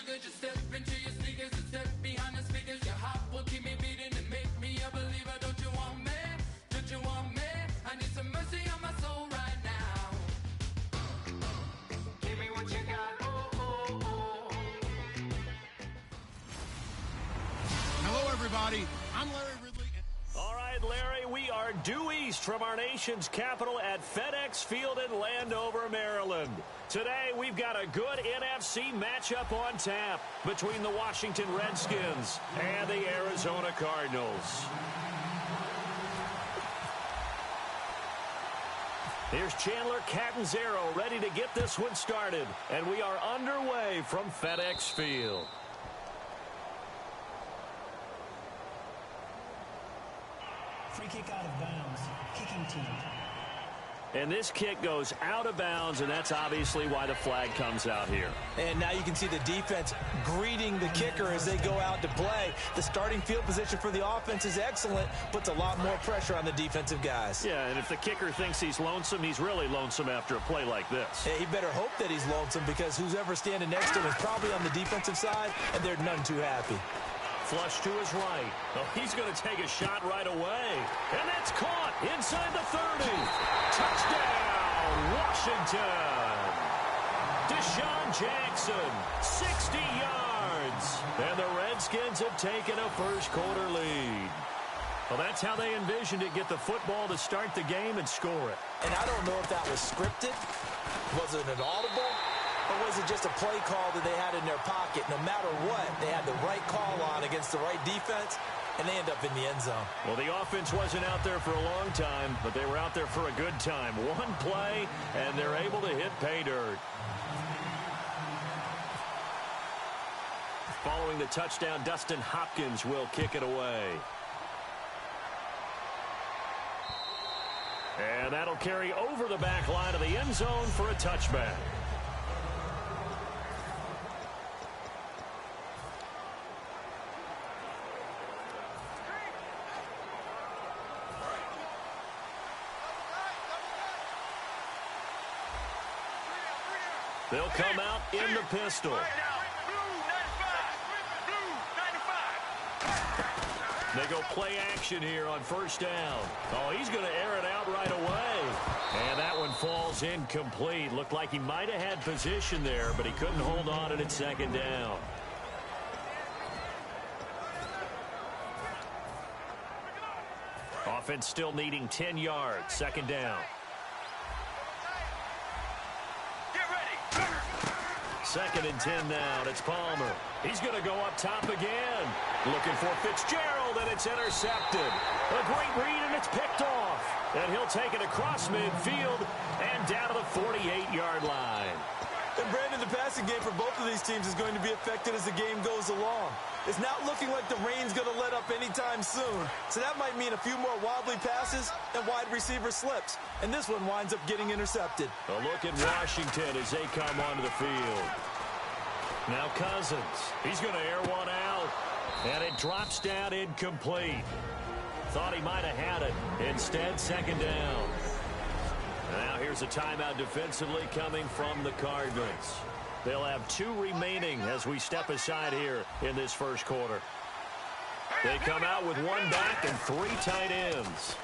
sugar, just step into your sneakers and step behind the speakers. Your heart will keep me beating and make me a believer. Don't you want me? Don't you want me? I need some mercy on my soul right now. Give me what you got. Oh, oh, oh. Hello, everybody. I'm Larry Ridley. All right, Larry, we are due east from our nation's capital at FedEx Field in Landover, Maryland. Today, we've got a good NFC matchup on tap between the Washington Redskins and the Arizona Cardinals. Here's Chandler Catanzaro ready to get this one started, and we are underway from FedEx Field. Free kick out of bounds. Kicking team. And this kick goes out of bounds, and that's obviously why the flag comes out here. And now you can see the defense greeting the kicker as they go out to play. The starting field position for the offense is excellent, puts a lot more pressure on the defensive guys. Yeah, and if the kicker thinks he's lonesome, he's really lonesome after a play like this. Yeah, he better hope that he's lonesome because who's ever standing next to him is probably on the defensive side, and they're none too happy. Flush to his right. Oh, he's going to take a shot right away. And that's caught inside the 30. Touchdown, Washington. Deshaun Jackson, 60 yards. And the Redskins have taken a first-quarter lead. Well, that's how they envisioned it, get the football to start the game and score it. And I don't know if that was scripted. Was it an audible? Or was it just a play call that they had in their pocket? No matter what, they had the right call on against the right defense, and they end up in the end zone. Well, the offense wasn't out there for a long time, but they were out there for a good time. One play, and they're able to hit pay dirt. Following the touchdown, Dustin Hopkins will kick it away. And that'll carry over the back line of the end zone for a touchback. They'll come out in the pistol. They go play action here on first down. Oh, he's going to air it out right away. And that one falls incomplete. Looked like he might have had position there, but he couldn't hold on at second down. Offense still needing 10 yards. Second down. Second and 10 now. It's Palmer. He's going to go up top again. Looking for Fitzgerald, and it's intercepted. A great read, and it's picked off. And he'll take it across midfield and down to the 48-yard line. And, Brandon, the passing game for both of these teams is going to be affected as the game goes along. It's not looking like the rain's going to let up anytime soon. So that might mean a few more wobbly passes and wide receiver slips. And this one winds up getting intercepted. A look at Washington as they come onto the field. Now Cousins. He's going to air one out. And it drops down incomplete. Thought he might have had it. Instead, second down. Now here's a timeout defensively coming from the Cardinals. They'll have 2 remaining as we step aside here in this first quarter. They come out with 1 back and 3 tight ends.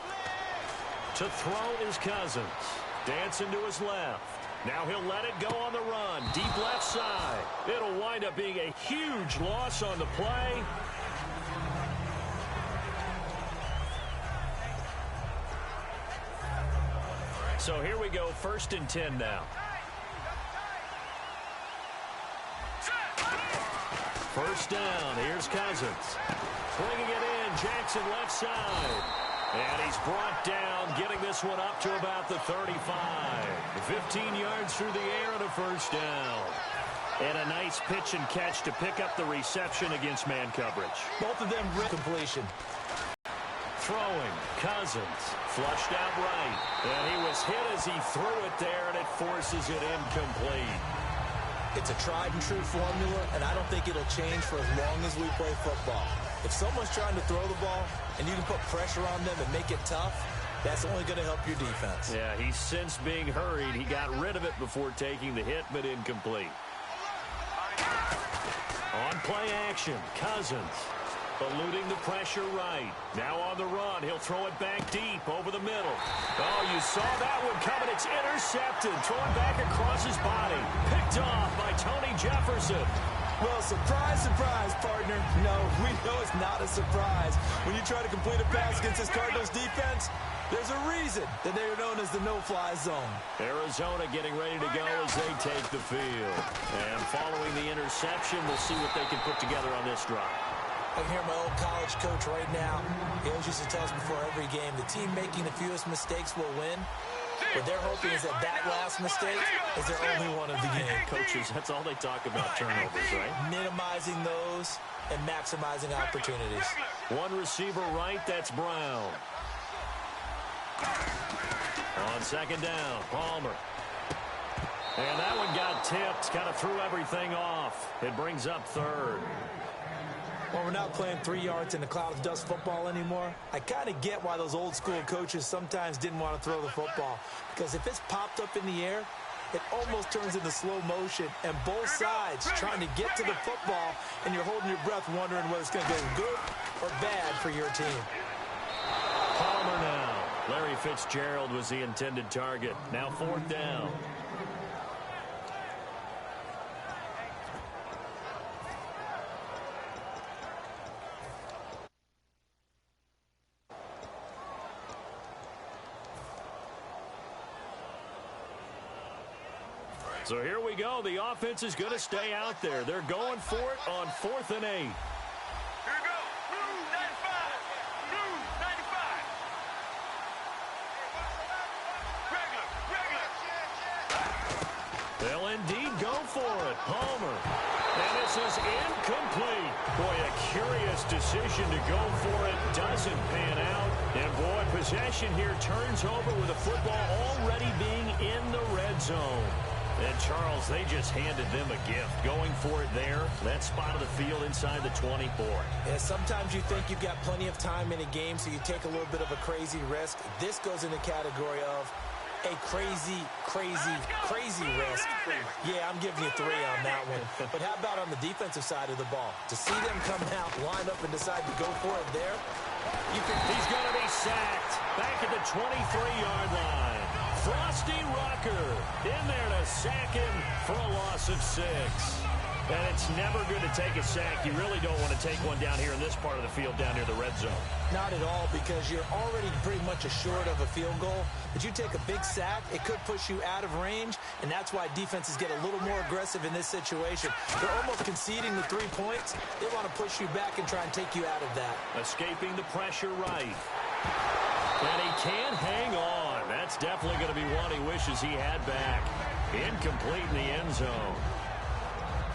To throw is Cousins. Dancing to his left. Now he'll let it go on the run. Deep left side. It'll wind up being a huge loss on the play. So here we go, first and 10 now. First down, here's Cousins. Bringing it in, Jackson left side. And he's brought down, getting this one up to about the 35. 15 yards through the air and a first down. And a nice pitch and catch to pick up the reception against man coverage. Both of them completion. Throwing, Cousins, flushed out right. And he was hit as he threw it there, and it forces it incomplete. It's a tried-and-true formula, and I don't think it'll change for as long as we play football. If someone's trying to throw the ball, and you can put pressure on them and make it tough, that's only going to help your defense. Yeah, he's since being hurried. He got rid of it before taking the hit, but incomplete. On play action, Cousins. Eluding the pressure right. Now on the run. He'll throw it back deep over the middle. Oh, you saw that one coming. It's intercepted. Thrown back across his body. Picked off by Tony Jefferson. Well, surprise, surprise, partner. No, we know it's not a surprise. When you try to complete a pass against this Cardinals defense, there's a reason that they are known as the no-fly zone. Arizona getting ready to go as they take the field. And following the interception, we'll see what they can put together on this drive. I can hear my old college coach right now. He always used to tell us before every game, the team making the fewest mistakes will win. What they're hoping is that last mistake is their only one of the game. Coaches, that's all they talk about, turnovers, right? Minimizing those and maximizing opportunities. One receiver right, that's Brown. On second down, Palmer. And that one got tipped, kind of threw everything off. It brings up third. Well, we're not playing 3 yards in a cloud of dust football anymore. I kind of get why those old school coaches sometimes didn't want to throw the football. Because if it's popped up in the air, it almost turns into slow motion. And both sides trying to get to the football, and you're holding your breath wondering whether it's going to go good or bad for your team. Palmer now. Larry Fitzgerald was the intended target. Now fourth down. So here we go. The offense is going to stay out there. They're going for it on 4th and 8. Here we go. Blue 95. Blue 95. Regular. They'll indeed go for it. Palmer. And this is incomplete. Boy, a curious decision to go for it. Doesn't pan out. And boy, possession here turns over with the football already being in the red zone. And, Charles, they just handed them a gift. Going for it there, that spot of the field inside the 24. Yeah, sometimes you think you've got plenty of time in a game, so you take a little bit of a crazy risk. This goes in the category of a crazy risk. Yeah, I'm giving you 3 on that one. But how about on the defensive side of the ball? To see them come out, line up, and decide to go for it there, he's going to be sacked back at the 23-yard line. Frosty Rucker in there to sack him for a loss of 6. And it's never good to take a sack. You really don't want to take one down here in this part of the field down near the red zone. Not at all, because you're already pretty much assured of a field goal. But you take a big sack, it could push you out of range, and that's why defenses get a little more aggressive in this situation. They're almost conceding the 3 points. They want to push you back and try and take you out of that. Escaping the pressure right. And he can't hang on. That's definitely going to be one he wishes he had back. Incomplete in the end zone.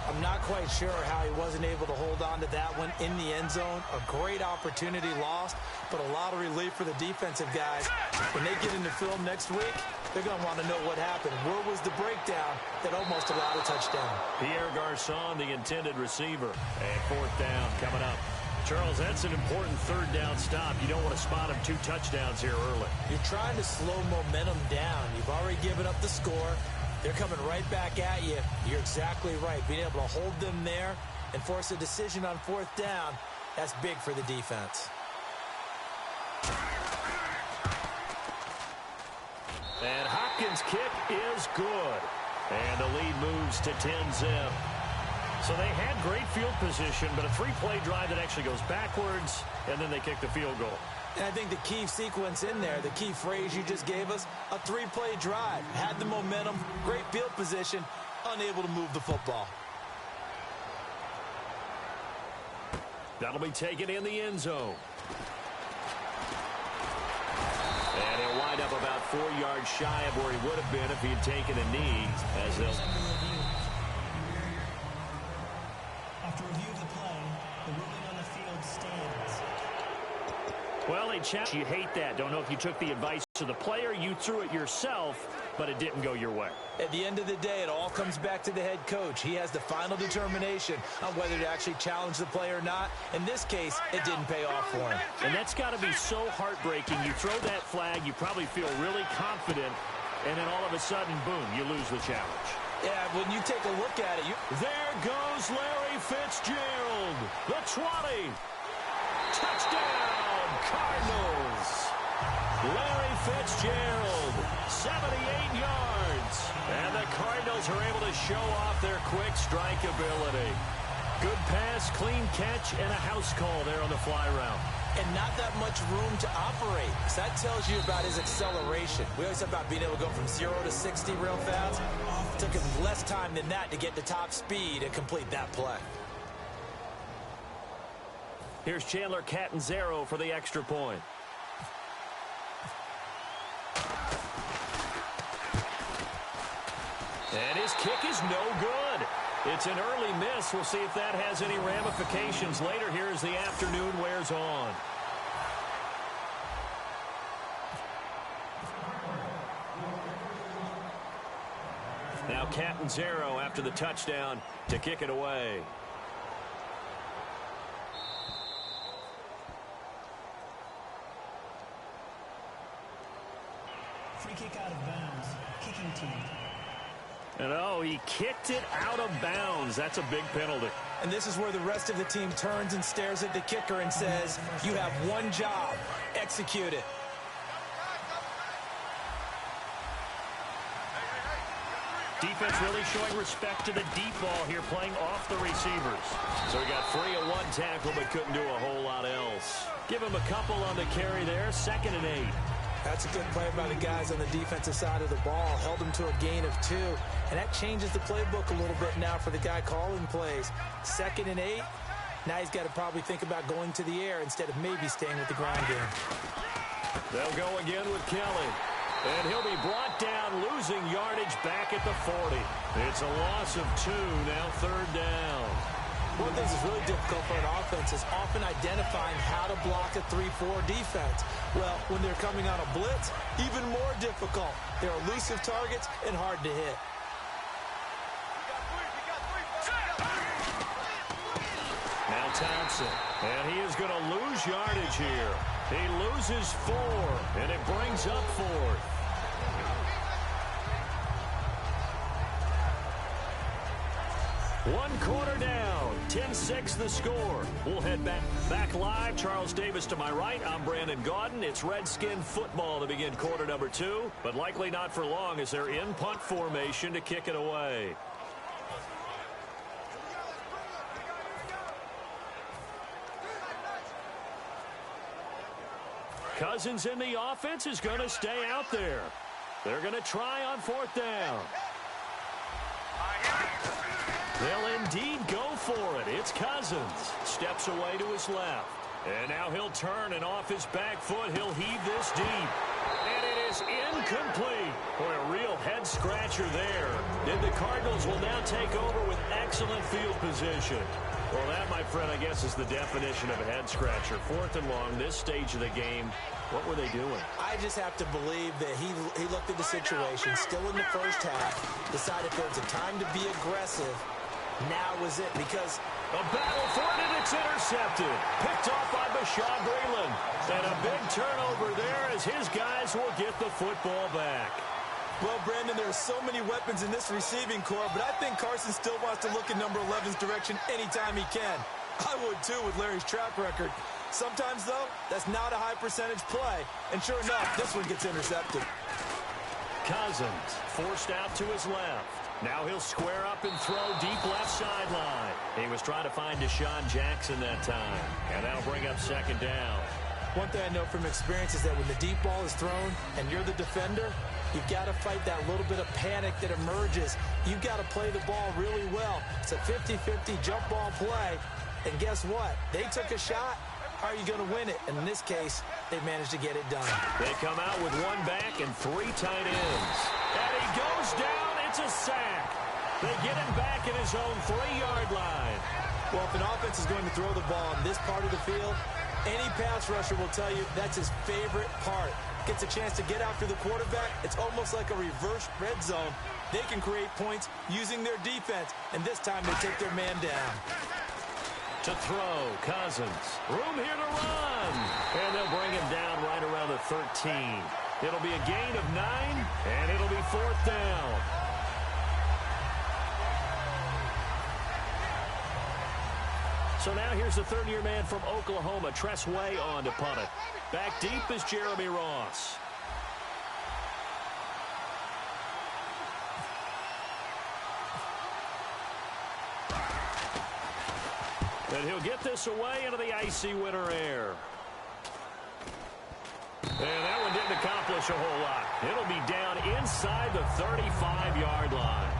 I'm not quite sure how he wasn't able to hold on to that one in the end zone. A great opportunity lost, but a lot of relief for the defensive guys. When they get into film next week, they're going to want to know what happened. Where was the breakdown that almost allowed a touchdown? Pierre Garçon, the intended receiver. And fourth down coming up. Charles, that's an important third down stop. You don't want to spot him 2 touchdowns here early. You're trying to slow momentum down. You've already given up the score. They're coming right back at you. You're exactly right. Being able to hold them there and force a decision on fourth down, that's big for the defense. And Hopkins' kick is good. And the lead moves to 10-zip. So they had great field position, but a 3-play drive that actually goes backwards, and then they kick the field goal. And I think the key sequence in there, the key phrase you just gave us, a 3-play drive. Had the momentum, great field position, unable to move the football. That'll be taken in the end zone. And he'll wind up about 4 yards shy of where he would have been if he had taken a knee. As they'll... After review of the play, the ruling on the field stands. Well, they challenge. You hate that. Don't know if you took the advice of the player. You threw it yourself, but it didn't go your way. At the end of the day, it all comes back to the head coach. He has the final determination on whether to actually challenge the play or not. In this case, it didn't pay off for him. And that's got to be so heartbreaking. You throw that flag, you probably feel really confident, and then all of a sudden, boom, you lose the challenge. Yeah, when you take a look at it, There goes Larry Larry Fitzgerald, the 20. Touchdown, Cardinals. Larry Fitzgerald, 78 yards. And the Cardinals are able to show off their quick strike ability. Good pass, clean catch, and a house call there on the fly route. And not that much room to operate. So that tells you about his acceleration. We always talk about being able to go from 0 to 60 real fast. It took him less time than that to get to top speed and complete that play. Here's Chandler Catanzaro for the extra point. And his kick is no good. It's an early miss. We'll see if that has any ramifications later here as the afternoon wears on. Now Catanzaro after the touchdown to kick it away. Free kick out of bounds. Kicking team. And oh, he kicked it out of bounds. That's a big penalty. And this is where the rest of the team turns and stares at the kicker and says, you have one job. Execute it. Defense really showing respect to the deep ball here, playing off the receivers. So he got free of one tackle, but couldn't do a whole lot else. Give him a couple on the carry there, 2nd and 8. That's a good play by the guys on the defensive side of the ball. Held him to a gain of 2. And that changes the playbook a little bit now for the guy calling plays. 2nd and 8. Now he's got to probably think about going to the air instead of maybe staying with the ground game. They'll go again with Kelly. And he'll be brought down, losing yardage back at the 40. It's a loss of 2, now 3rd down. One of the things that's really difficult for an offense is often identifying how to block a 3-4 defense. Well, when they're coming on a blitz, even more difficult. They're elusive targets and hard to hit. Now Thompson, and he is going to lose yardage here. He loses 4, and it brings up 4th. One quarter down, 10-6 the score. We'll head back live. Charles Davis to my right. I'm Brandon Gaudin. It's Redskin football to begin quarter number 2, but likely not for long as they're in punt formation to kick it away. Cousins in the offense is going to stay out there. They're going to try on 4th down. They'll indeed go for it. It's Cousins. Steps away to his left. And now he'll turn, and off his back foot, he'll heave this deep. And it is incomplete. Boy, a real head-scratcher there. And the Cardinals will now take over with excellent field position. Well, that, my friend, I guess is the definition of a head-scratcher. 4th and long, this stage of the game. What were they doing? I just have to believe that he looked at the situation, still in the first half, decided there was a time to be aggressive. Now was it, because a battle for it, and it's intercepted. Picked off by Bashaud Breeland. And a big turnover there as his guys will get the football back. Well, Brandon, there are so many weapons in this receiving corps, but I think Carson still wants to look in number 11's direction anytime he can. I would, too, with Larry's track record. Sometimes, though, that's not a high-percentage play. And sure enough, this one gets intercepted. Cousins forced out to his left. Now he'll square up and throw deep left sideline. He was trying to find Deshaun Jackson that time. And that'll bring up 2nd down. One thing I know from experience is that when the deep ball is thrown and you're the defender, you've got to fight that little bit of panic that emerges. You've got to play the ball really well. It's a 50-50 jump ball play. And guess what? They took a shot. How are you going to win it? And in this case, they managed to get it done. They come out with 1 back and 3 tight ends. And he goes down. It's a sack. They get him back in his own 3-yard line. Well, if an offense is going to throw the ball on this part of the field, any pass rusher will tell you that's his favorite part. Gets a chance to get after the quarterback. It's almost like a reverse red zone. They can create points using their defense, and this time they take their man down. To throw, Cousins. Room here to run. And they'll bring him down right around the 13. It'll be a gain of 9, and it'll be 4th down. So now here's the third-year man from Oklahoma, Tress Way, on to punt it. Back deep is Jeremy Ross. And he'll get this away into the icy winter air. And that one didn't accomplish a whole lot. It'll be down inside the 35-yard line.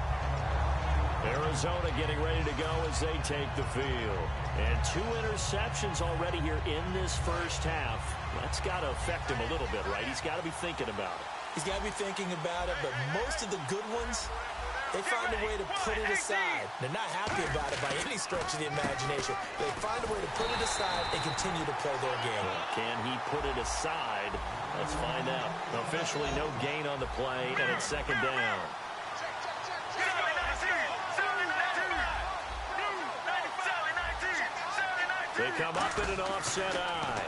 Arizona getting ready to go as they take the field. And 2 interceptions already here in this first half. That's got to affect him a little bit, right? He's got to be thinking about it. He's got to be thinking about it, but most of the good ones, they find a way to put it aside. They're not happy about it by any stretch of the imagination. They find a way to put it aside and continue to play their game. Can he put it aside? Let's find out. Officially no gain on the play, and it's second down. They come up in an offset eye.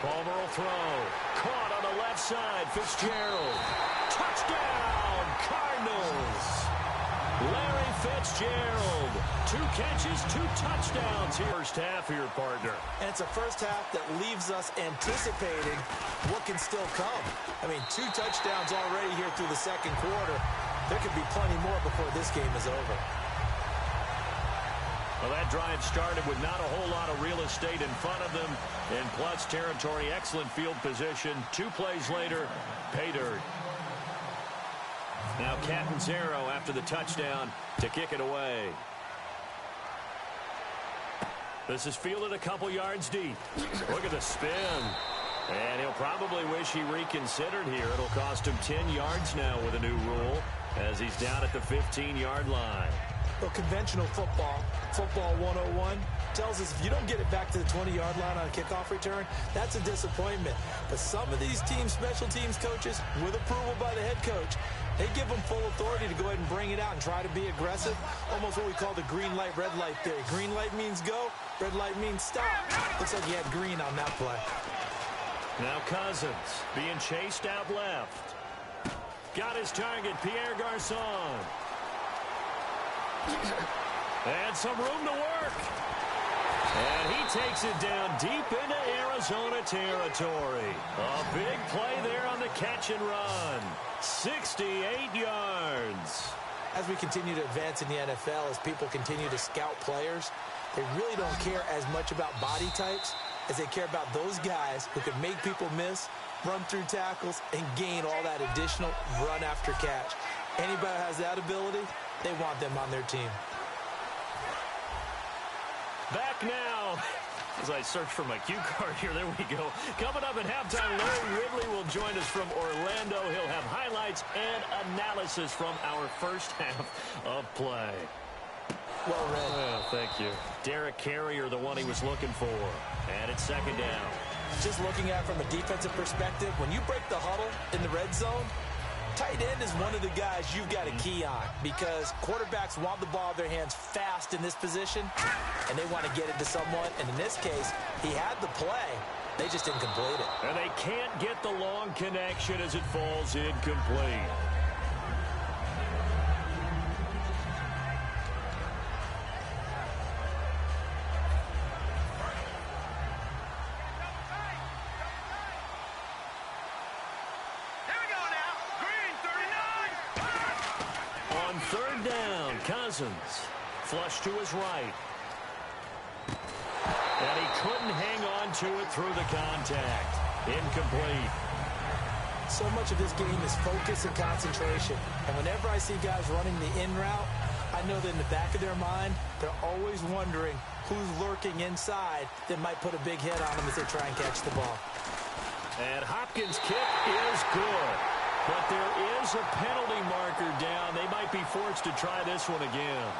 Palmer will throw. Caught on the left side. Fitzgerald. Touchdown, Cardinals. Larry Fitzgerald. 2 catches, 2 touchdowns here. First half for your partner. And it's a first half that leaves us anticipating what can still come. I mean, 2 touchdowns already here through the second quarter. There could be plenty more before this game is over. Well, that drive started with not a whole lot of real estate in front of them. In plus territory, excellent field position. 2 plays later, pay dirt. Now Catanzaro after the touchdown to kick it away. This is fielded a couple yards deep. Look at the spin. And he'll probably wish he reconsidered here. It'll cost him 10 yards now with a new rule as he's down at the 15-yard line. Well, conventional football 101, tells us if you don't get it back to the 20-yard line on a kickoff return, that's a disappointment. But some of these teams, special teams coaches, with approval by the head coach, they give them full authority to go ahead and bring it out and try to be aggressive. Almost what we call the green light, red light theory. Green light means go, red light means stop. Looks like he had green on that play. Now Cousins being chased out left. Got his target, Pierre Garçon. And some room to work. And he takes it down deep into Arizona territory. A big play there on the catch and run. 68 yards. As we continue to advance in the NFL, as people continue to scout players, they really don't care as much about body types as they care about those guys who can make people miss, run through tackles, and gain all that additional run after catch. Anybody who has that ability, they want them on their team. Back now. As I search for my cue card here, there we go. Coming up at halftime, Larry Ridley will join us from Orlando. He'll have highlights and analysis from our first half of play. Well read. Well, thank you. Derek Carrier, the one he was looking for. And it's second down. Just looking at it from a defensive perspective, when you break the huddle in the red zone, tight end is one of the guys you've got to key on because quarterbacks want the ball in their hands fast in this position, and they want to get it to someone. And in this case, he had the play. They just didn't complete it. And they can't get the long connection as it falls incomplete. Third down, Cousins. Flush to his right. And he couldn't hang on to it through the contact. Incomplete. So much of this game is focus and concentration. And whenever I see guys running the in route, I know that in the back of their mind, they're always wondering who's lurking inside that might put a big hit on them as they try and catch the ball. And Hopkins' kick is good. But there is a penalty marker down. They might be forced to try this one again.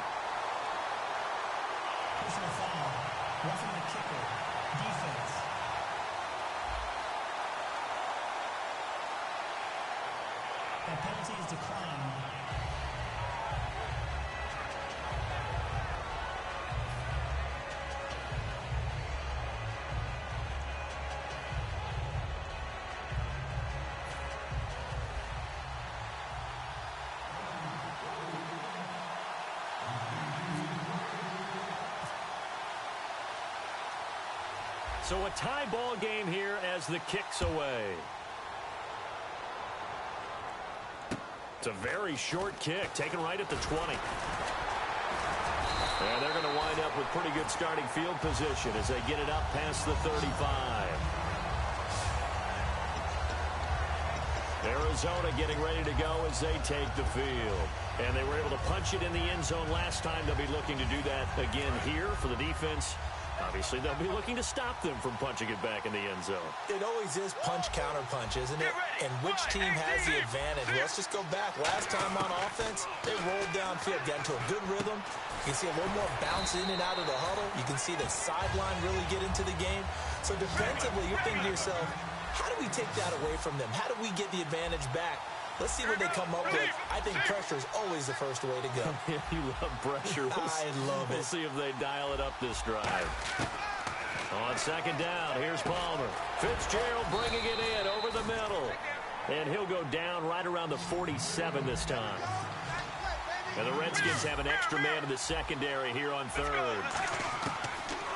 Personal foul. Roughing the kicker. Defense. That penalty is declined. So a tie ball game here as the kick's away. It's a very short kick, taken right at the 20. And they're going to wind up with pretty good starting field position as they get it up past the 35. Arizona getting ready to go as they take the field. And they were able to punch it in the end zone last time. They'll be looking to do that again here for the defense. Obviously, they'll be looking to stop them from punching it back in the end zone. It always is punch-counter-punch, isn't it? And which team has the advantage? Let's just go back. Last time on offense, they rolled downfield, got into a good rhythm. You can see a little more bounce in and out of the huddle. You can see the sideline really get into the game. So defensively, you're thinking to yourself, how do we take that away from them? How do we get the advantage back? Let's see what they come up with. I think pressure is always the first way to go. You love pressure. I love it. We'll see if they dial it up this drive. On second down, here's Palmer. Fitzgerald bringing it in over the middle. And he'll go down right around the 47 this time. And the Redskins have an extra man in the secondary here on third.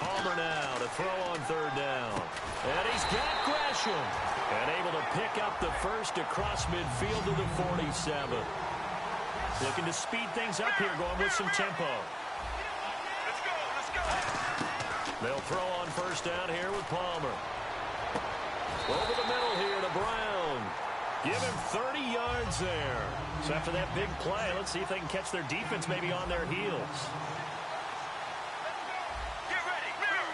Palmer now to throw on third down. And he's got Gresham. And able to pick up the first across midfield to the 47. Looking to speed things up here, going with some tempo. Let's go. They'll throw on first down here with Palmer. Over the middle here to Brown. Give him 30 yards there. So after that big play, let's see if they can catch their defense maybe on their heels. Get ready. Mirror.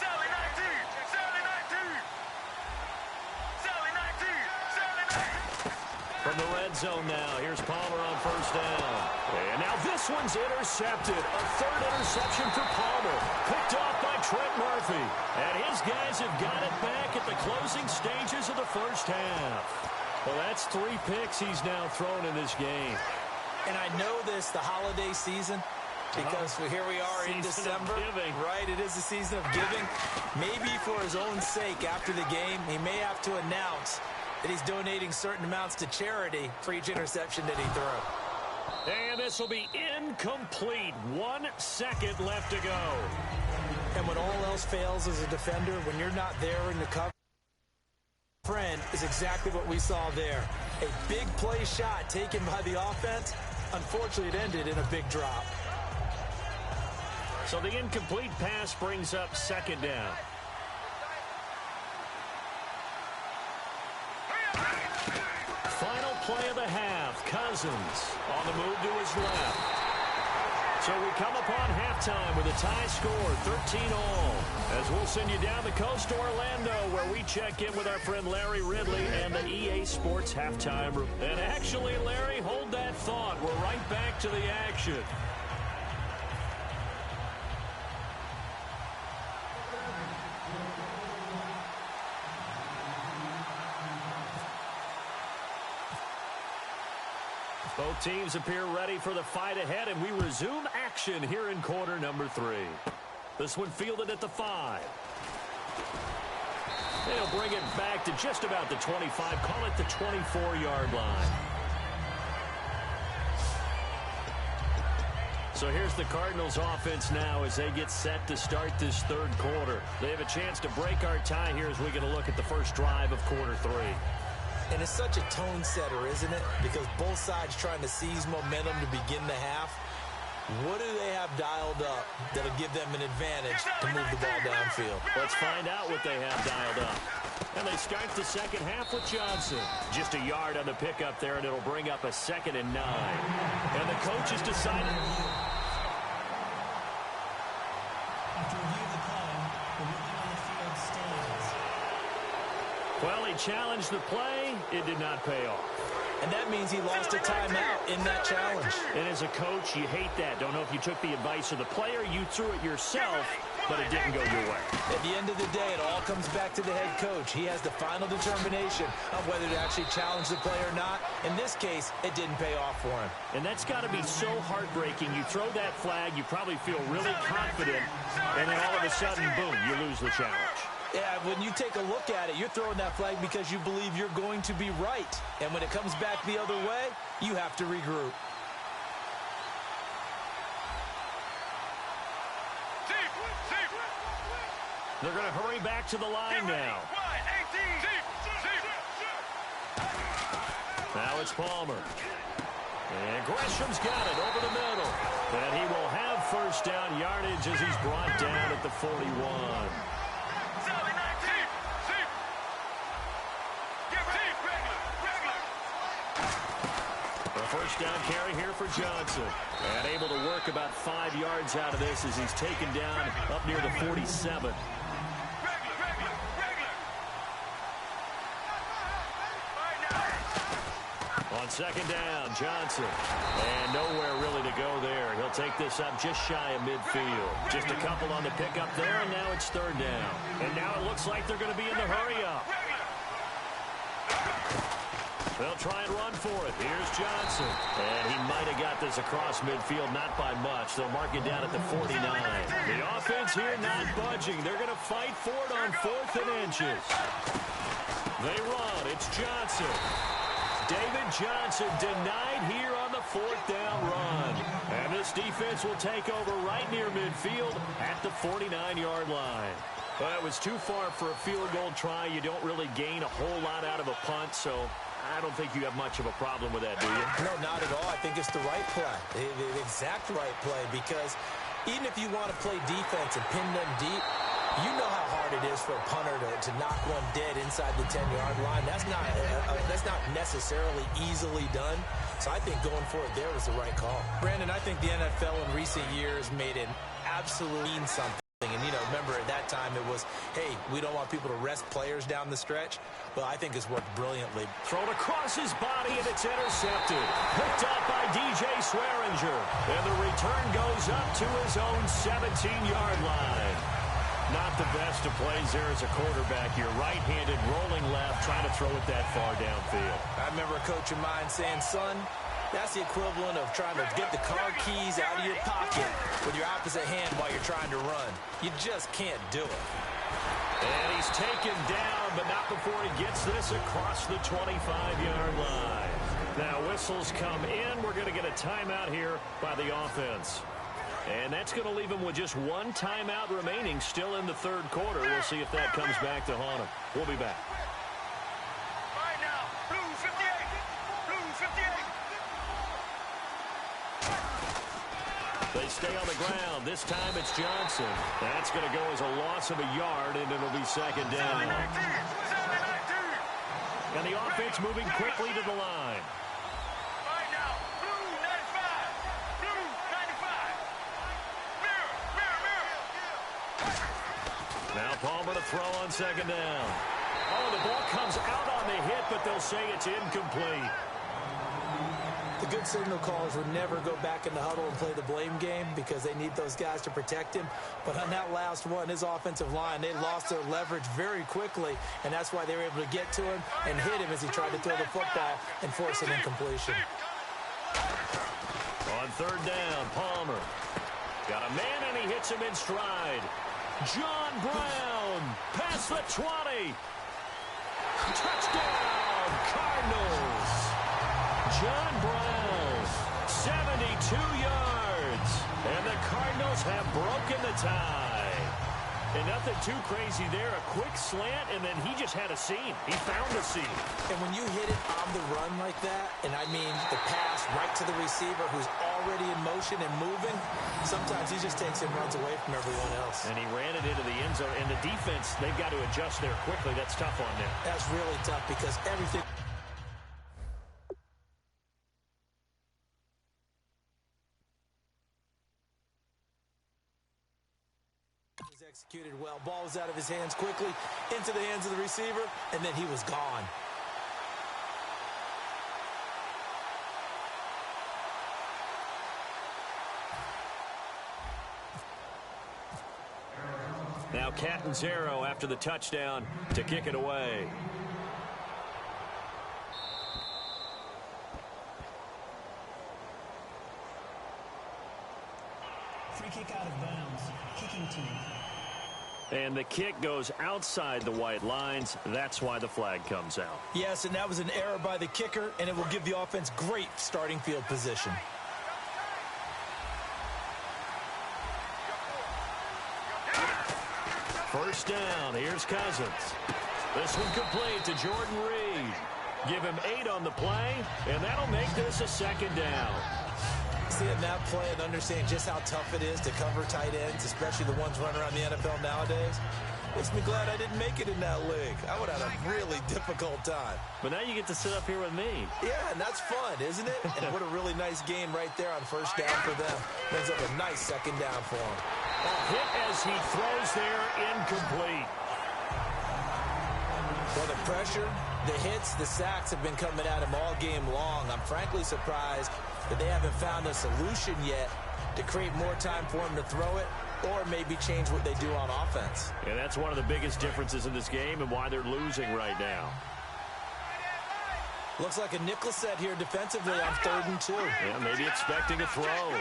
Sally 19. From the red zone now, here's Palmer on first down. And now this one's intercepted. A third interception for Palmer. Picked off by Trent Murphy. And his guys have got it back at the closing stages of the first half. Well, that's 3 picks he's now thrown in this game. And I know this, the holiday season, because here we are in December. Right, it is the season of giving. Maybe for his own sake, after the game, he may have to announce that he's donating certain amounts to charity for each interception that he throws. And this will be incomplete. 1 second left to go. And when all else fails as a defender, when you're not there in the cover, friend is exactly what we saw there. A big play shot taken by the offense. Unfortunately, it ended in a big drop. So the incomplete pass brings up second down. Final play of the half. Cousins on the move to his left. So we come upon halftime with a tie score, 13-all. As we'll send you down the coast to Orlando, where we check in with our friend Larry Ridley and the EA Sports halftime room. And actually, Larry, hold that thought. We're right back to the action. Both teams appear ready for the fight ahead, and we resume action here in quarter number 3. This one fielded at the 5. They'll bring it back to just about the 25, call it the 24-yard line. So here's the Cardinals offense now as they get set to start this third quarter. They have a chance to break our tie here as we get a look at the first drive of quarter 3. And it's such a tone setter, isn't it? Because both sides trying to seize momentum to begin the half. What do they have dialed up that'll give them an advantage to move the ball downfield? Let's find out what they have dialed up. And they start the second half with Johnson. Just a yard on the pickup there, and it'll bring up a 2nd and 9. And the coach has decided... After review of the play, the ruling on the field stands. Well, he challenged the play. It did not pay off. And that means he lost a timeout in that challenge. And as a coach, you hate that. Don't know if you took the advice of the player. You threw it yourself, but it didn't go your way. At the end of the day, it all comes back to the head coach. He has the final determination of whether to actually challenge the play or not. In this case, it didn't pay off for him. And that's got to be so heartbreaking. You throw that flag, you probably feel really confident, and then all of a sudden, boom, you lose the challenge. Yeah, when you take a look at it, you're throwing that flag because you believe you're going to be right. And when it comes back the other way, you have to regroup. They're going to hurry back to the line now. Now it's Palmer. And Gresham's got it over the middle. And he will have first down yardage as he's brought down at the 41. A first down carry here for Johnson. And able to work about 5 yards out of this as he's taken down up near the 47. On second down, Johnson. And nowhere really to go there. He'll take this up just shy of midfield. Just a couple on the pickup there, and now it's third down. And now it looks like they're going to be in the hurry-up. They'll try and run for it. Here's Johnson. And he might have got this across midfield, not by much. They'll mark it down at the 49. The offense here not budging. They're going to fight for it on 4th and inches. They run. It's Johnson. David Johnson denied here on the 4th down run. And this defense will take over right near midfield at the 49-yard line. Well, it was too far for a field goal try. You don't really gain a whole lot out of a punt, so I don't think you have much of a problem with that, do you? No, not at all. I think it's the right play, the exact right play, because even if you want to play defense and pin them deep, you know how hard it is for a punter to knock one dead inside the 10-yard line. That's not necessarily easily done. So I think going for it there was the right call. Brandon, I think the NFL in recent years made it absolutely mean something. And, you know, remember at that time it was, hey, we don't want people to rest players down the stretch. Well, I think it's worked brilliantly. Thrown across his body, and it's intercepted. Picked up by DJ Swearinger. And the return goes up to his own 17-yard line. Not the best of plays there as a quarterback. You're right-handed, rolling left, trying to throw it that far downfield. I remember a coach of mine saying, son, that's the equivalent of trying to get the car keys out of your pocket with your opposite hand while you're trying to run. You just can't do it. And he's taken down, but not before he gets this across the 25-yard line. Now whistles come in. We're going to get a timeout here by the offense. And that's going to leave him with just one timeout remaining still in the third quarter. We'll see if that comes back to haunt him. We'll be back. Right now, blue 58. Blue 58. They stay on the ground. This time it's Johnson. That's going to go as a loss of a yard, and it'll be second down. And the offense moving quickly to the line. Right now, blue 95. Blue 95. Now Palmer to throw on second down. Oh, the ball comes out on the hit, but they'll say it's incomplete. The good signal callers would never go back in the huddle and play the blame game because they need those guys to protect him. But on that last one, his offensive line, they lost their leverage very quickly, and that's why they were able to get to him and hit him as he tried to throw the football and force an incompletion. On third down, Palmer. Got a man, and he hits him in stride. John Brown, past the 20. Touchdown, Cardinals. John Brown, 72 yards. And the Cardinals have broken the tie. And nothing too crazy there. A quick slant, and then he just had a seam. He found a seam. And when you hit it on the run like that, and I mean the pass right to the receiver who's already in motion and moving, sometimes he just takes and runs away from everyone else. And he ran it into the end zone. And the defense, they've got to adjust there quickly. That's tough on them. That's really tough because everything was executed well. Ball was out of his hands quickly into the hands of the receiver, and then he was gone. Now Catanzaro after the touchdown to kick it away. Free kick out of bounds. Kicking team. And the kick goes outside the white lines. That's why the flag comes out. Yes, and that was an error by the kicker, and it will give the offense great starting field position. First down. Here's Cousins. This one complete to Jordan Reed. Give him 8 on the play, and that'll make this a second down. Seeing that play and understanding just how tough it is to cover tight ends, especially the ones running around the NFL nowadays, makes me glad I didn't make it in that league. I would have had a really difficult time. But now you get to sit up here with me. Yeah, and that's fun, isn't it? And what a really nice game right there on first down for them. Brings up a nice second down for them. A hit as he throws there, incomplete. Well, the pressure, the hits, the sacks have been coming at him all game long. I'm frankly surprised that they haven't found a solution yet to create more time for him to throw it or maybe change what they do on offense. And that's one of the biggest differences in this game and why they're losing right now. Looks like a nickel set here defensively on 3rd and 2. Yeah, maybe expecting a throw.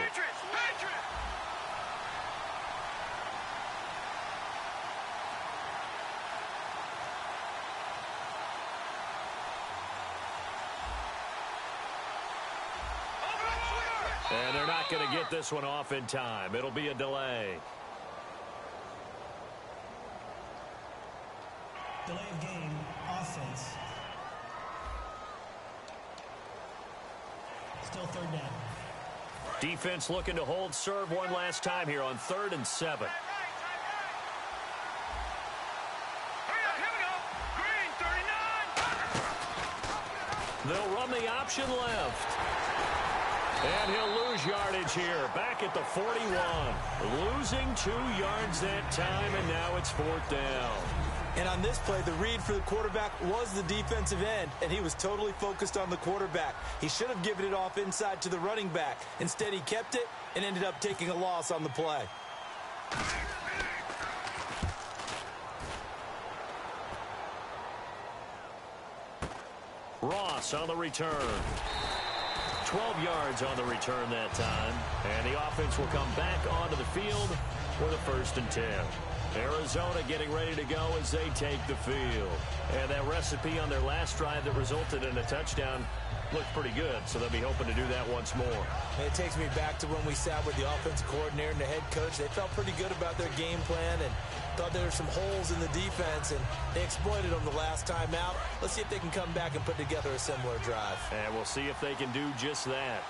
And they're not going to get this one off in time. It'll be a delay. Delay of game, offense. Still 3rd down. Defense looking to hold serve one last time here on 3rd and 7. They'll run the option left. And he'll lose yardage here. Back at the 41. Losing 2 yards that time, and now it's 4th down. And on this play, the read for the quarterback was the defensive end, and he was totally focused on the quarterback. He should have given it off inside to the running back. Instead, he kept it and ended up taking a loss on the play. Ross on the return. 12 yards on the return that time. And the offense will come back onto the field for the 1st and 10. Arizona getting ready to go as they take the field. And that recipe on their last drive that resulted in a touchdown looked pretty good, so they'll be hoping to do that once more. And it takes me back to when we sat with the offensive coordinator and the head coach. They felt pretty good about their game plan and thought there were some holes in the defense, and they exploited them the last time out. Let's see if they can come back and put together a similar drive. And we'll see if they can do just that.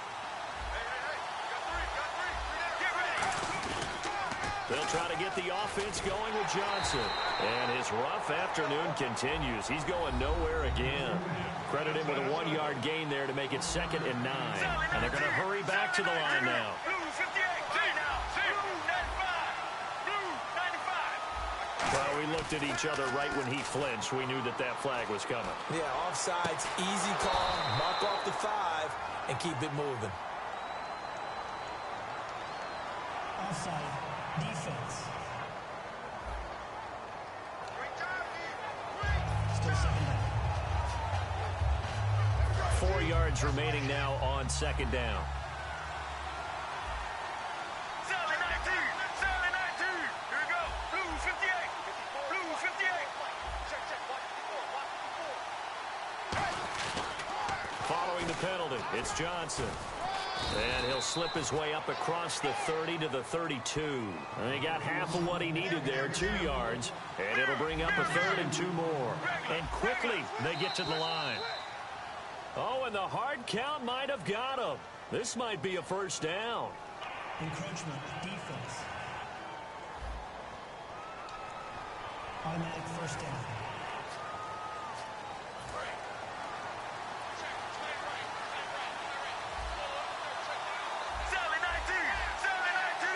They'll try to get the offense going with Johnson. And his rough afternoon continues. He's going nowhere again. Credit him with a 1-yard gain there to make it 2nd and 9. And they're going to hurry back to the line now. Well, we looked at each other right when he flinched. We knew that that flag was coming. Yeah, offsides, easy call, mark off the 5, and keep it moving. Offside, defense. Still 2nd down. 4 yards remaining now on 2nd down. Following the penalty, it's Johnson. And he'll slip his way up across the 30 to the 32. And he got half of what he needed there, 2 yards. And it'll bring up a 3rd and 2 more. And quickly, they get to the line. Oh, and the hard count might have got him. This might be a 1st down. Encroachment, defense. Automatic 1st down.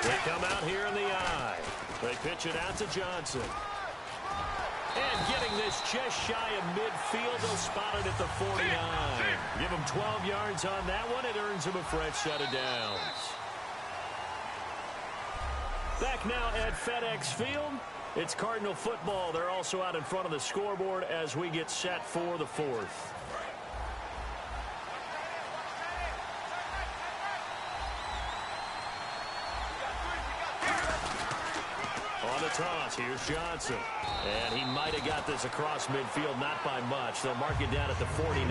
They come out here in the eye. They pitch it out to Johnson. And getting this just shy of midfield, they'll spot it at the 49. Give him 12 yards on that one. It earns him a fresh set of downs. Back now at FedEx Field. It's Cardinal football. They're also out in front of the scoreboard as we get set for the 4th. On the toss, here's Johnson. And he might have got this across midfield, not by much. They'll mark it down at the 49.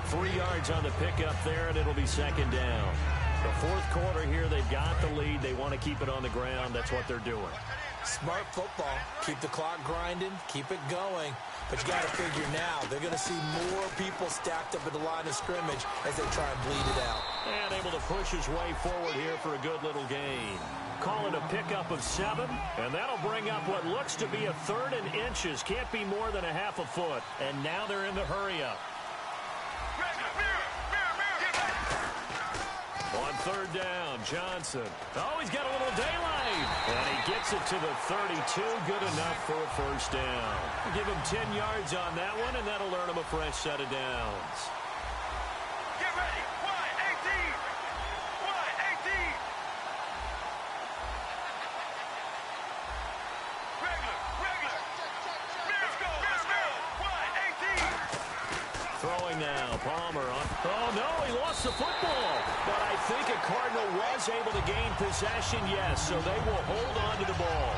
3 yards on the pickup there, and it'll be 2nd down. The 4th quarter here, they've got the lead. They want to keep it on the ground. That's what they're doing. Smart football. Keep the clock grinding, keep it going. But you got to figure now, they're going to see more people stacked up at the line of scrimmage as they try and bleed it out. And able to push his way forward here for a good little gain. Call it a pickup of 7, and that'll bring up what looks to be a 3rd and inches. Can't be more than a half a foot. And now they're in the hurry-up. On 3rd down, Johnson. Oh, he's got a little daylight. And he gets it to the 32. Good enough for a first down. Give him 10 yards on that one, and that'll earn him a fresh set of downs. Get ready. Y18. Y18. Regular. Let's go. Y18. Throwing now, Palmer on. Oh, no, he lost the football. But I think a Cardinal was able to gain possession, yes, so they will hold on to the ball.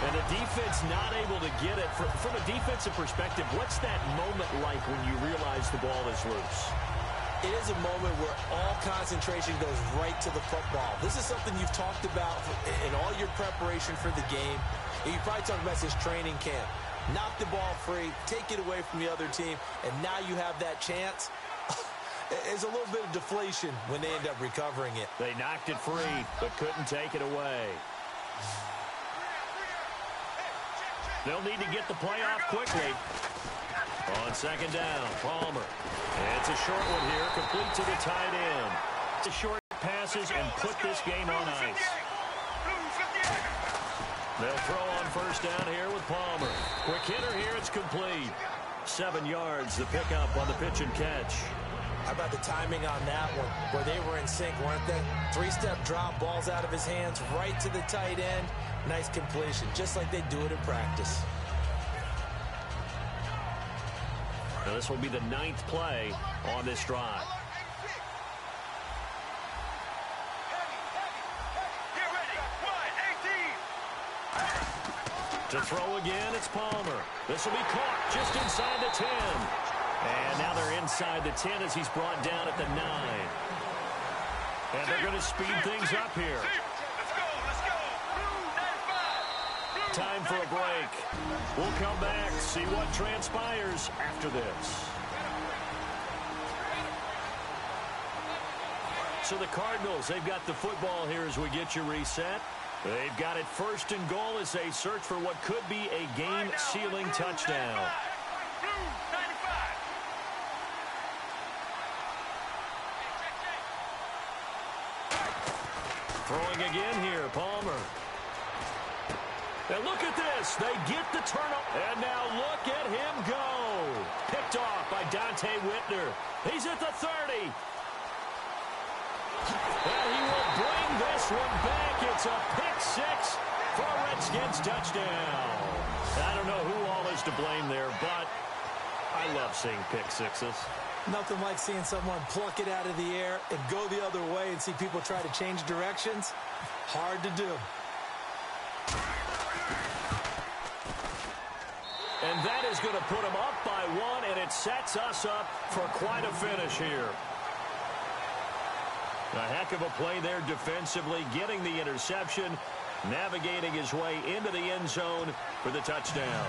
And the defense not able to get it. From a defensive perspective, what's that moment like when you realize the ball is loose? It is a moment where all concentration goes right to the football. This is something you've talked about in all your preparation for the game. You probably talked about this training camp. Knock the ball free, take it away from the other team, and now you have that chance. There's a little bit of deflation when they end up recovering it. They knocked it free, but couldn't take it away. They'll need to get the play off quickly. On 2nd down, Palmer. It's a short one here, complete to the tight end. The short passes and put this game on ice. They'll throw on 1st down here with Palmer. Quick hitter here, it's complete. 7 yards, the pickup on the pitch and catch. How about the timing on that one, where they were in sync, weren't they? 3-step drop, balls out of his hands, right to the tight end. Nice completion, just like they do it in practice. Now this will be the 9th play on this drive. Get ready. Y18. To throw again, it's Palmer. This will be caught just inside the 10. And now they're inside the 10 as he's brought down at the 9. And they're going to speed things up here. Let's go. Blue 95. Time for a break. We'll come back, see what transpires after this. So the Cardinals, they've got the football here as we get you reset. They've got it 1st and goal as they search for what could be a game-sealing touchdown. Blue 95. Throwing again here, Palmer. And look at this. They get the turnover. And now look at him go. Picked off by Dante Whitner. He's at the 30. And he will bring this one back. It's a pick 6 for a Redskins touchdown. I don't know who all is to blame there, but I love seeing pick 6s. Nothing like seeing someone pluck it out of the air and go the other way and see people try to change directions. Hard to do. And that is going to put them up by 1, and it sets us up for quite a finish here. A heck of a play there defensively, getting the interception, navigating his way into the end zone for the touchdown.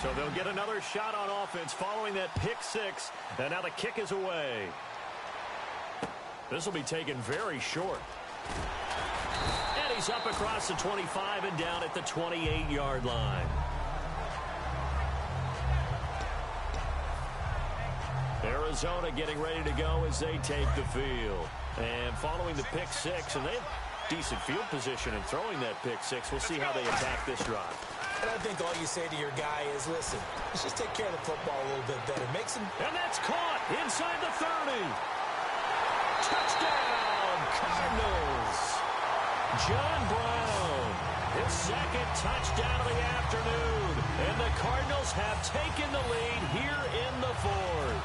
So they'll get another shot on offense following that pick 6, and now the kick is away. This will be taken very short. And he's up across the 25 and down at the 28-yard line. Arizona getting ready to go as they take the field. And following the pick 6, and they have decent field position in throwing that pick 6. We'll see how they attack this drive. And I think all you say to your guy is, listen, let's just take care of the football a little bit better. Make some... And that's caught inside the 30. Touchdown, Cardinals. John Brown, his 2nd touchdown of the afternoon. And the Cardinals have taken the lead here in the 4th.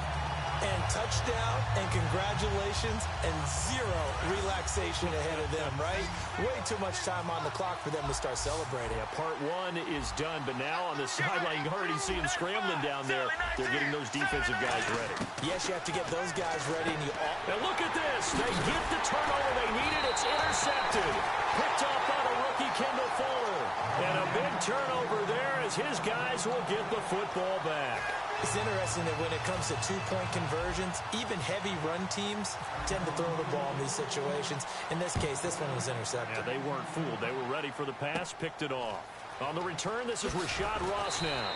And touchdown, and congratulations, and zero relaxation ahead of them, right? Way too much time on the clock for them to start celebrating. Yeah, part one is done, but now on the sideline, you already see them scrambling down there. They're getting those defensive guys ready. Yes, you have to get those guys ready. And look at this. They get the turnover they needed. It's intercepted. Picked up by the rookie Kendall Fuller. And a big turnover there as his guys will get the football back. It's interesting that when it comes to two-point conversions, even heavy run teams tend to throw the ball in these situations. In this case, this one was intercepted. Yeah, they weren't fooled. They were ready for the pass, picked it off. On the return, this is Rashad Ross now.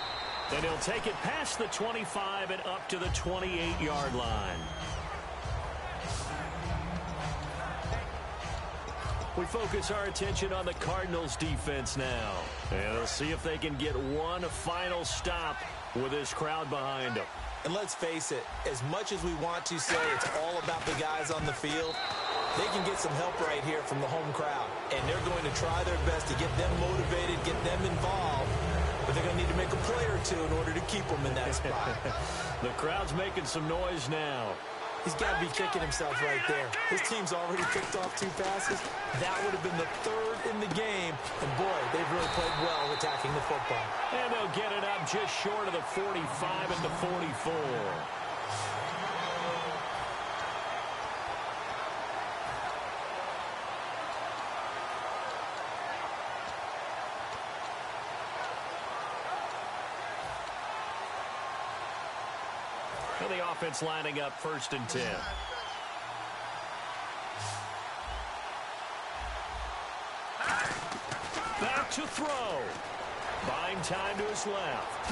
And he'll take it past the 25 and up to the 28-yard line. We focus our attention on the Cardinals defense now. And they'll see if they can get one final stop with this crowd behind them. And let's face it, as much as we want to say it's all about the guys on the field, they can get some help right here from the home crowd. And they're going to try their best to get them motivated, get them involved. But they're going to need to make a play or two in order to keep them in that spot. The crowd's making some noise now. He's got to be kicking himself right there. His team's already picked off 2 passes. That would have been the 3rd in the game. And, boy, they've really played well attacking the football. And they'll get it up just short of the 45 at the 44. And the offense lining up 1st and 10. Back to throw. Buying time to his left.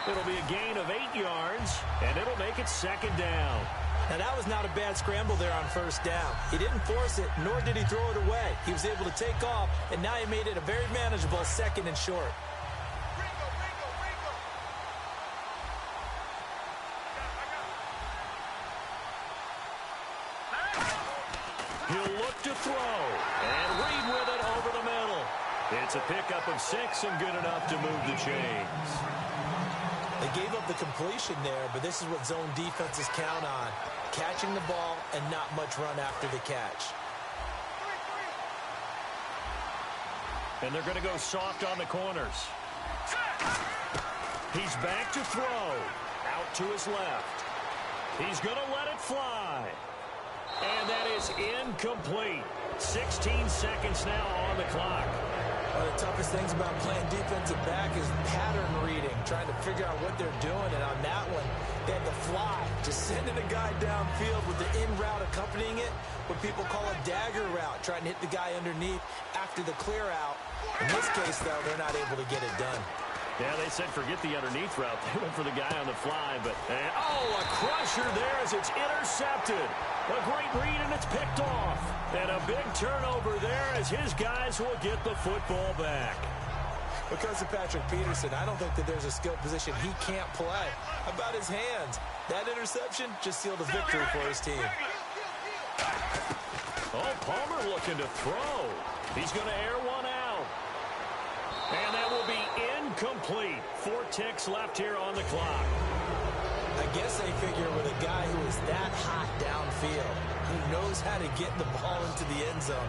It'll be a gain of 8 yards, and it'll make it 2nd down. Now, that was not a bad scramble there on 1st down. He didn't force it, nor did he throw it away. He was able to take off, and now he made it a very manageable 2nd and short. He'll look to throw, and Reed with it over the middle. It's a pickup of 6 and good enough to move the chains. They gave up the completion there, but this is what zone defenses count on. Catching the ball and not much run after the catch. And they're going to go soft on the corners. He's back to throw. Out to his left. He's going to let it fly. And that is incomplete. 16 seconds now on the clock. One of the toughest things about playing defensive back is pattern reading, trying to figure out what they're doing. And on that one, they had to fly, just sending a guy downfield with the in route accompanying it, what people call a dagger route, trying to hit the guy underneath after the clear out. In this case, though, they're not able to get it done. Yeah, they said forget the underneath route. They went for the guy on the fly, but a crusher there as it's intercepted. A great read, and it's picked off. And a big turnover there as his guys will get the football back. Because of Patrick Peterson, I don't think that there's a skill position he can't play. How about his hands? That interception just sealed a victory for his team. Oh, Palmer looking to throw. He's going to air one out. And that will be incomplete. 4 ticks left here on the clock. I guess they figure with a guy who is that hot downfield, who knows how to get the ball into the end zone,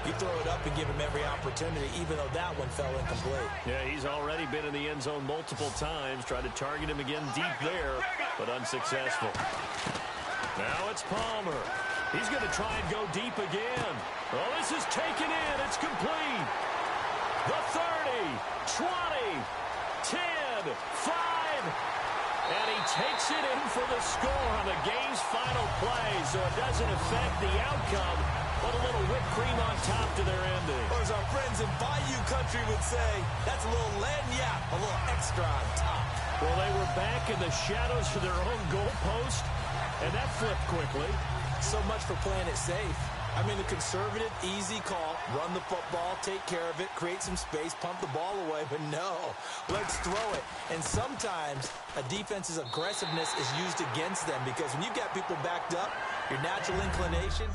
you throw it up and give him every opportunity, even though that one fell incomplete. Yeah, he's already been in the end zone multiple times. Tried to target him again deep there, but unsuccessful. Now it's Palmer. He's going to try and go deep again. Oh, this is taken in. It's complete. The 30, 20, 10, 5. And he takes it in for the score on the game's final play, so it doesn't affect the outcome, but a little whipped cream on top to their ending. Or as our friends in Bayou Country would say, that's a little lagniappe, a little extra on top. Well, they were back in the shadows of their own goalpost, and that flipped quickly. So much for playing it safe. I mean, the conservative, easy call, run the football, take care of it, create some space, pump the ball away, but no, let's throw it. And sometimes a defense's aggressiveness is used against them because when you've got people backed up, your natural inclination